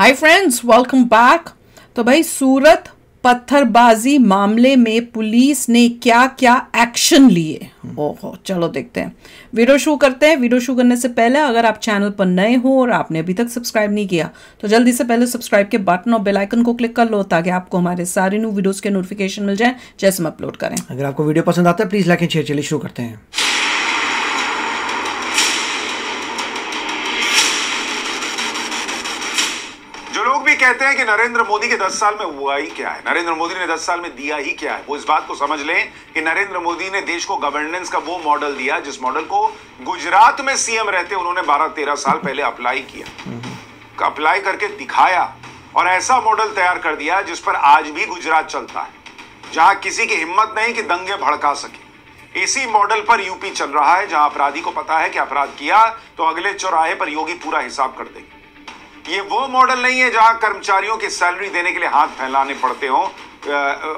Hi friends, welcome back. तो भाई, सूरत पत्थरबाजी मामले में पुलिस ने क्या क्या एक्शन लिए, ओहो चलो देखते हैं। वीडियो शुरू करते हैं। वीडियो शुरू करने से पहले अगर आप चैनल पर नए हो और आपने अभी तक सब्सक्राइब नहीं किया तो जल्दी से पहले सब्सक्राइब के बटन और बेल आइकन को क्लिक कर लो ताकि आपको हमारे सारे न्यू वीडियोस के नोटिफिकेशन मिल जाए जैसे हम अपलोड करें। अगर आपको वीडियो पसंद आता है प्लीज लाइक एंड शेयर। चलिए शुरू करते हैं। जो लोग भी कहते हैं कि नरेंद्र मोदी के 10 साल में हुआ ही क्या है, नरेंद्र मोदी ने 10 साल में दिया ही क्या है, वो इस बात को समझ लें कि नरेंद्र मोदी ने देश को गवर्नेंस का वो मॉडल दिया जिस मॉडल को गुजरात में सीएम रहते उन्होंने 12-13 साल पहले अप्लाई किया, अप्लाई करके दिखाया और ऐसा मॉडल तैयार कर दिया जिस पर आज भी गुजरात चलता है, जहां किसी की हिम्मत नहीं कि दंगे भड़का सके। इसी मॉडल पर यूपी चल रहा है, जहां अपराधी को पता है कि अपराध किया तो अगले चौराहे पर योगी पूरा हिसाब कर देंगे। ये वो मॉडल नहीं है जहां कर्मचारियों की सैलरी देने के लिए हाथ फैलाने पड़ते हो,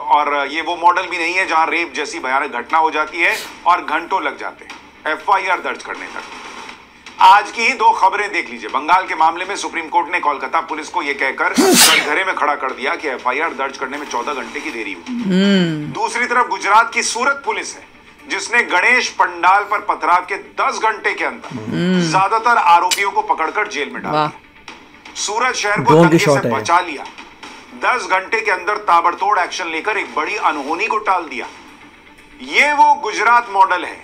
और ये वो मॉडल भी नहीं है जहां रेप जैसी भयानक घटना हो जाती है और घंटों लग जाते हैं एफआईआर दर्ज करने तक। आज की ही दो खबरें देख लीजिए। बंगाल के मामले में सुप्रीम कोर्ट ने कोलकाता पुलिस को यह कहकर कटघरे में खड़ा कर दिया कि एफआईआर दर्ज करने में 14 घंटे की देरी हुई। दूसरी तरफ गुजरात की सूरत पुलिस है जिसने गणेश पंडाल पर पथराव के 10 घंटे के अंदर ज्यादातर आरोपियों को पकड़कर जेल में डाल दिया। सूरत शहर को दंगे से बचा लिया। 10 घंटे के अंदर ताबड़तोड़ एक्शन लेकर एक बड़ी अनहोनी को टाल दिया। ये वो गुजरात मॉडल है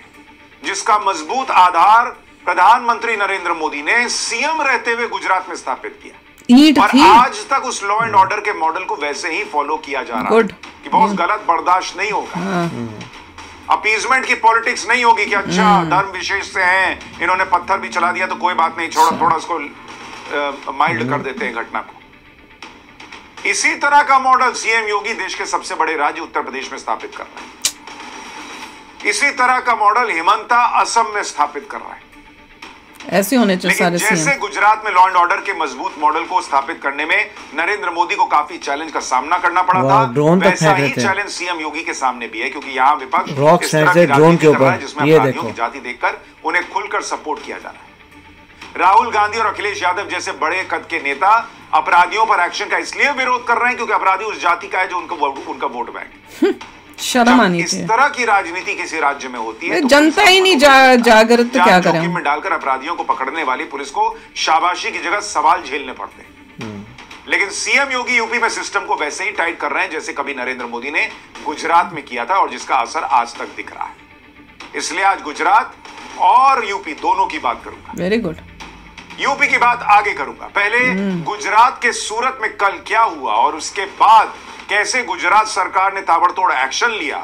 जिसका मजबूत आधार प्रधानमंत्री नरेंद्र मोदी ने सीएम रहते हुए गुजरात में स्थापित किया और आज तक उस लॉ एंड ऑर्डर के मॉडल को वैसे ही फॉलो किया जा रहा है कि बहुत गलत बर्दाश्त नहीं होगा। अपीजमेंट की पॉलिटिक्स नहीं होगी कि अच्छा धर्म विशेष से हैं, इन्होंने पत्थर भी चला दिया तो कोई बात नहीं, थोड़ा उसको माइल्ड कर देते हैं घटना को। इसी तरह का मॉडल सीएम योगी देश के सबसे बड़े राज्य उत्तर प्रदेश में स्थापित कर रहे हैं। इसी तरह का मॉडल हिमंता असम में स्थापित कर रहा है। ऐसे होने चाहिए सारे सीएम। जैसे गुजरात में लॉ एंड ऑर्डर के मजबूत मॉडल को स्थापित करने में नरेंद्र मोदी को काफी चैलेंज का सामना करना पड़ा था, वैसा ही चैलेंज सीएम योगी के सामने भी है, क्योंकि यहाँ विपक्ष इस तरह की राजनीति कर रहा है जिसमें अपराधियों की जाति देखकर उन्हें खुलकर सपोर्ट किया जा रहा है। राहुल गांधी और अखिलेश यादव जैसे बड़े कद के नेता अपराधियों पर एक्शन का इसलिए विरोध कर रहे हैं क्योंकि अपराधी उस जाति का है जो उनका वोट बैंक। शर्म आनी चाहिए। इस तरह की राजनीति किसी राज्य में होती है तो जनता ही नहीं जागृत तो क्या करें। में डालकर अपराधियों को पकड़ने वाली पुलिस को शाबाशी की जगह सवाल झेलने पड़ते हैं। लेकिन सीएम योगी यूपी में सिस्टम को वैसे ही टाइट कर रहे हैं जैसे कभी नरेंद्र मोदी ने गुजरात में किया था और जिसका असर आज तक दिख रहा है। इसलिए आज गुजरात और यूपी दोनों की बात करूंगा। Very good. यूपी की बात आगे करूंगा। पहले गुजरात के सूरत में कल क्या हुआ और उसके बाद कैसे गुजरात सरकार ने ताबड़तोड़ एक्शन लिया,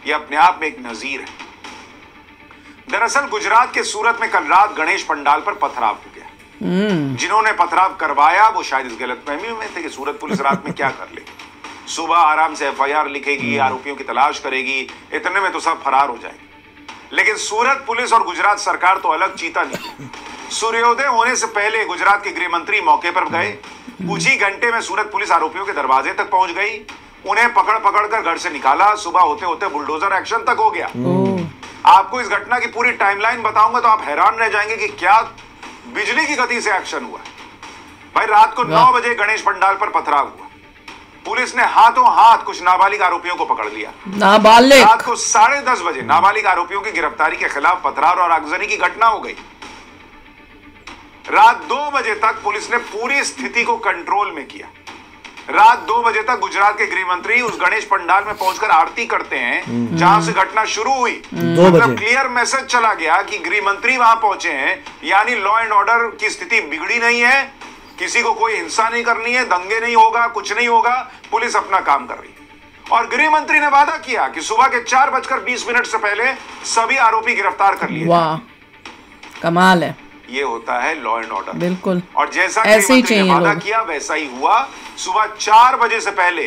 यह अपने आप में एक नजीर है। दरअसल गुजरात के सूरत में कल रात गणेश पंडाल पर पथराव हो गया। जिन्होंने पथराव करवाया वो शायद इस गलतफहमी में थे कि सूरत पुलिस रात में क्या कर लेगी, सुबह आराम से एफआईआर लिखेगी, आरोपियों की तलाश करेगी, इतने में तो सब फरार हो जाएंगे। लेकिन सूरत पुलिस और गुजरात सरकार तो अलग चीता निकली। सूर्योदय होने से पहले गुजरात के गृह मंत्री मौके पर गए। कुछ ही घंटे में सूरत पुलिस आरोपियों के दरवाजे तक पहुंच गई, उन्हें पकड़ कर घर से निकाला। सुबह होते होते बुलडोजर एक्शन तक हो गया। आपको इस घटना की पूरी टाइमलाइन बताऊंगा तो आप हैरान रह जाएंगे कि क्या बिजली की गति से एक्शन हुआ। भाई रात को 9 बजे गणेश पंडाल पर पथराव हुआ। पुलिस ने हाथों हाथ कुछ नाबालिग आरोपियों को पकड़ लिया। नाबालिग। रात को 10:30 बजे नाबालिग आरोपियों की गिरफ्तारी के खिलाफ पथराव और आगजनी की घटना हो गई। रात 2 बजे तक पुलिस ने पूरी स्थिति को कंट्रोल में किया। रात 2 बजे तक गुजरात के गृह मंत्री उस गणेश पंडाल में पहुंचकर आरती करते हैं जहां से घटना शुरू हुई। मतलब क्लियर मैसेज चला गया कि गृह मंत्री वहां पहुंचे हैं, यानी लॉ एंड ऑर्डर की स्थिति बिगड़ी नहीं है, किसी को कोई हिंसा नहीं करनी है, दंगे नहीं होगा, कुछ नहीं होगा, पुलिस अपना काम कर रही है। और गृह मंत्री ने वादा किया कि सुबह के 4:20 से पहले सभी आरोपी गिरफ्तार कर लिए। वाह, कमाल है। ये होता है लॉ एंड ऑर्डर। बिल्कुल। और जैसा ऐसे ही वादा किया वैसा ही हुआ। सुबह 4 बजे से पहले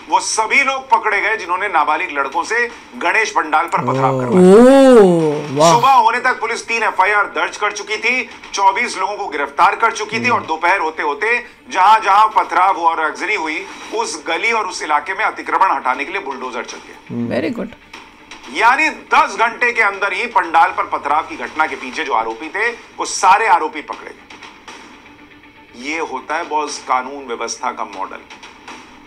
वो सभी लोग पकड़े गए जिन्होंने नाबालिग लड़कों से गणेश पंडाल पर पथराव करवाया। सुबह होने तक पुलिस 3 एफआईआर दर्ज कर चुकी थी, 24 लोगों को गिरफ्तार कर चुकी थी और दोपहर होते होते जहां जहां पथराव हुआ और आगजनी हुई उस गली और उस इलाके में अतिक्रमण हटाने के लिए बुलडोजर चल गया। Very good. यानी 10 घंटे के अंदर ही पंडाल पर पथराव की घटना के पीछे जो आरोपी थे वो सारे आरोपी पकड़े गए। ये होता है बॉस कानून व्यवस्था का मॉडल,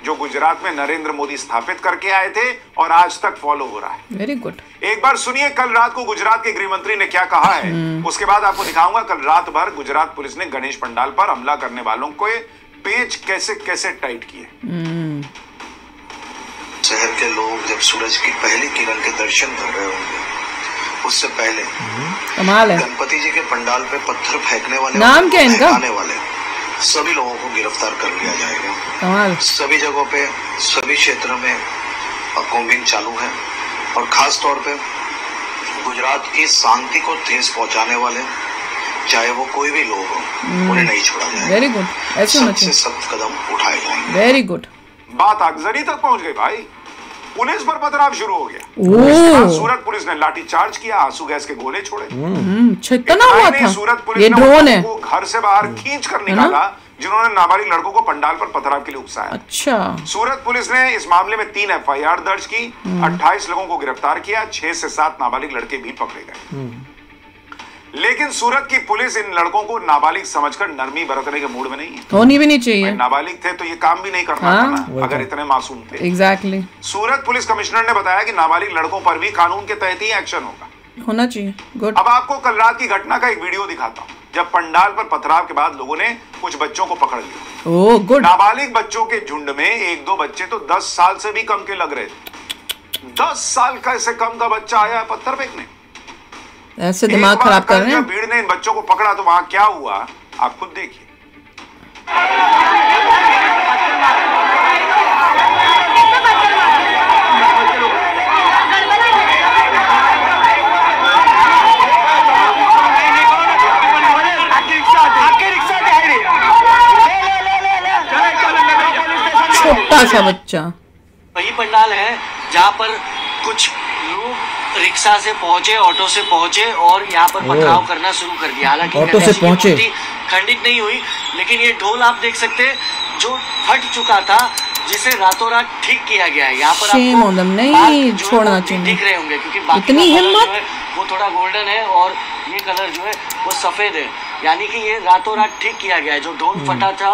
जो गुजरात में नरेंद्र मोदी स्थापित करके आए थे और आज तक फॉलो हो रहा है। Very good. एक बार सुनिए कल रात को गुजरात के गृह मंत्री ने क्या कहा है, उसके बाद आपको दिखाऊंगा कल रात भर गुजरात पुलिस ने गणेश पंडाल पर हमला करने वालों को पेच कैसे कैसे टाइट किए। शहर के लोग जब सूरज की पहली किरण के दर्शन कर रहे होंगे, उससे पहले कमाल है, गणपति जी के पंडाल पे पत्थर फेंकने वाले, नाम क्या इनका, वाले सभी लोगों को गिरफ्तार कर लिया जाएगा। कमाल। सभी जगहों पे सभी क्षेत्रों में कॉम्बिंग चालू है और खास तौर पे गुजरात की शांति को ठेस पहुंचाने वाले चाहे वो कोई भी लोग हो, उन्हें नहीं छोड़ा जाएगा। वेरी गुड, ऐसे सख्त से सख्त कदम उठाए जाएंगे। Very good. बात अगजरी तक पहुंच गई भाई, पुलिस पर पथराव शुरू हो गया। सूरत पुलिस ने लाठी चार्ज किया, आंसू गैस के गोले छोड़े। इतना हुआ था। सूरत पुलिस ये ने ड्रोन है, को घर से बाहर खींच कर निकाला जिन्होंने नाबालिग लड़कों को पंडाल पर पथराव के लिए उकसाया। अच्छा। सूरत पुलिस ने इस मामले में 3 FIR दर्ज की, 28 लोगों को गिरफ्तार किया, 6 से 7 नाबालिग लड़के भी पकड़े गए। लेकिन सूरत की पुलिस इन लड़कों को नाबालिग समझकर नरमी बरतने के मूड में नहीं है। होनी भी नहीं चाहिए, नाबालिग थे तो ये काम भी नहीं करना था ना, अगर इतने मासूम थे। एग्जैक्टली। सूरत पुलिस कमिश्नर ने बताया कि नाबालिग लड़कों पर भी कानून के तहत ही एक्शन होना चाहिए। गुड। अब आपको कल रात की घटना का एक वीडियो दिखाता हूँ, जब पंडाल पर पथराव के बाद लोगों ने कुछ बच्चों को पकड़ लिया। Oh good. नाबालिग बच्चों के झुंड में 1-2 बच्चे तो 10 साल से भी कम के लग रहे थे। 10 साल का से कम का बच्चा आया है पत्थर फेंकने, ऐसे दिमाग खराब कर रहे हैं। जब भीड़ ने इन बच्चों को पकड़ा तो वहां क्या हुआ आप खुद देखिए। छोटा सा बच्चा। वही पंडाल है जहाँ पर कुछ लोग रिक्शा से पहुंचे, ऑटो से पहुंचे और यहाँ पर पथराव करना शुरू कर दिया। हालांकि ऑटो से पहुंचे, खंडित नहीं हुई, लेकिन ये ढोल आप देख सकते हैं जो फट चुका था, जिसे रातों रात ठीक किया गया है। यहाँ पर आपको नहीं छोड़ना चाहिए, दिख रहे होंगे क्योंकि बाकी इतनी हिम्मत, वो थोड़ा गोल्डन है और ये कलर जो है वो सफेद है, यानी कि ये रातों रात ठीक किया गया है। जो ढोल फटा था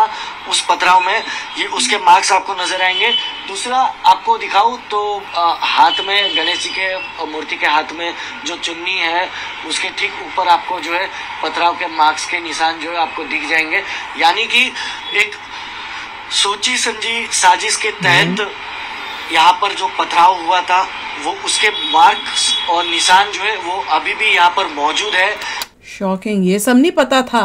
उस पथराव में, ये उसके मार्क्स आपको नजर आएंगे। दूसरा आपको दिखाऊं तो हाथ में गणेश जी के मूर्ति के हाथ में जो चुन्नी है उसके ठीक ऊपर आपको जो है पथराव के मार्क्स के निशान जो है आपको दिख जाएंगे, यानी कि एक सोची समझी साजिश के तहत यहाँ पर जो पथराव हुआ था वो उसके मार्क्स और निशान जो है वो अभी भी यहाँ पर मौजूद है। शॉकिंग, ये सब नहीं पता था।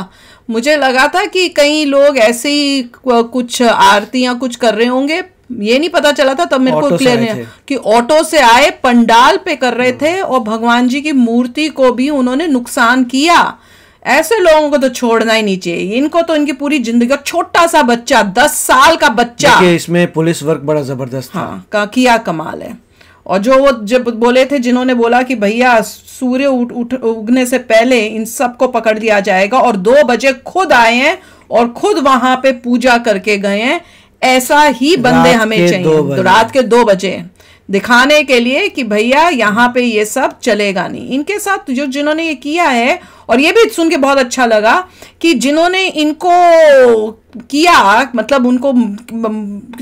मुझे लगा था कि कई लोग ऐसे ही कुछ आरतियां कुछ कर रहे होंगे, ये नहीं पता चला था। तब मेरे को क्लियर है कि ऑटो से आए, पंडाल पे कर रहे थे और भगवान जी की मूर्ति को भी उन्होंने नुकसान किया। ऐसे लोगों को तो छोड़ना ही नहीं चाहिए, इनको तो इनकी पूरी जिंदगी। छोटा सा बच्चा, 10 साल का बच्चा, इसमें पुलिस वर्क बड़ा जबरदस्त था। हाँ, किया कमाल है। और जो वो जब बोले थे, जिन्होंने बोला कि भैया सूर्य उगने से पहले इन सबको पकड़ लिया जाएगा, और 2 बजे खुद आए हैं और खुद वहां पे पूजा करके गए हैं। ऐसा ही बंदे हमें चाहिए। रात के 2 बजे दिखाने के लिए कि भैया यहाँ पे ये सब चलेगा नहीं। इनके साथ जो जिन्होंने ये किया है, और ये भी सुन के बहुत अच्छा लगा कि जिन्होंने इनको किया, मतलब उनको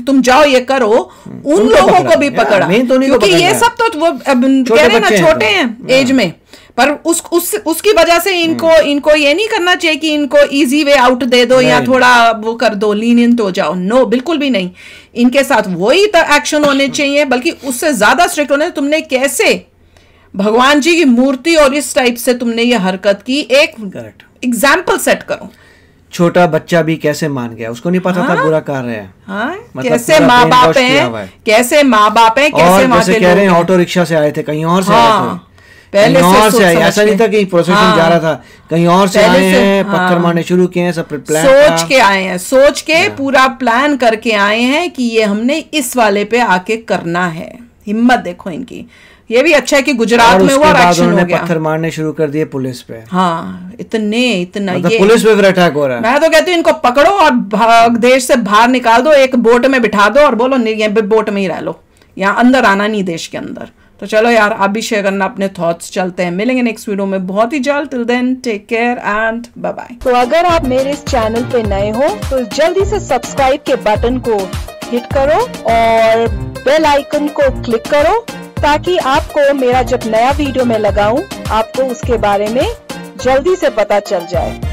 तुम जाओ ये करो, उन लोगों को भी पकड़ा, क्योंकि ये सब तो वो कह रहे ना छोटे हैं एज में, पर उसकी वजह से इनको ये नहीं करना चाहिए कि इनको इजी वे आउट दे दो या थोड़ा वो कर दो, लीनियंट हो जाओ। नो, बिल्कुल भी नहीं। इनके साथ वही तो एक्शन होने चाहिए, बल्कि उससे ज्यादा स्ट्रिक्ट होने। तुमने कैसे भगवान जी की मूर्ति और इस टाइप से तुमने ये हरकत की, एक एग्जाम्पल सेट करो। छोटा बच्चा भी कैसे मान गया, उसको नहीं पता था बुरा कर रहे हैं। मतलब कैसे माँ बाप हैं, कैसे माँ बाप हैं, कैसे माँ के कह रहे हैं ऑटो रिक्शा से आए थे, कहीं और से आए थे, पहले से आए। ऐसा नहीं था कि प्रोसेशन जा रहा था, कहीं और से आए हैं, पत्थर मारने शुरू किए हैं, सब प्लान सोच के आए हैं, सोच के पूरा प्लान करके आए हैं कि ये हमने इस वाले पे आके करना है। हिम्मत देखो इनकी। ये भी अच्छा है कि गुजरात में हुआ, एक्शन हो गया, पत्थर मारने शुरू कर दिए पुलिस पे। हाँ, इतना मतलब ये पुलिस पे अटैक हो रहा है। मैं तो कहती हूँ इनको पकड़ो और देश से बाहर निकाल दो, एक बोट में बिठा दो और बोलो ये बोट में ही रह लो, यहाँ अंदर आना नहीं देश के अंदर। तो चलो यार, आप भी शेयर करना अपने थॉट्स। चलते हैं, मिलेंगे नेक्स्ट वीडियो में बहुत ही जल्द। Till then take care and bye bye. तो अगर आप मेरे इस चैनल पे नए हो तो जल्दी से सब्सक्राइब के बटन को हिट करो और बेल आइकन को क्लिक करो, ताकि आपको मेरा जब नया वीडियो मैं लगाऊं आपको उसके बारे में जल्दी से पता चल जाए।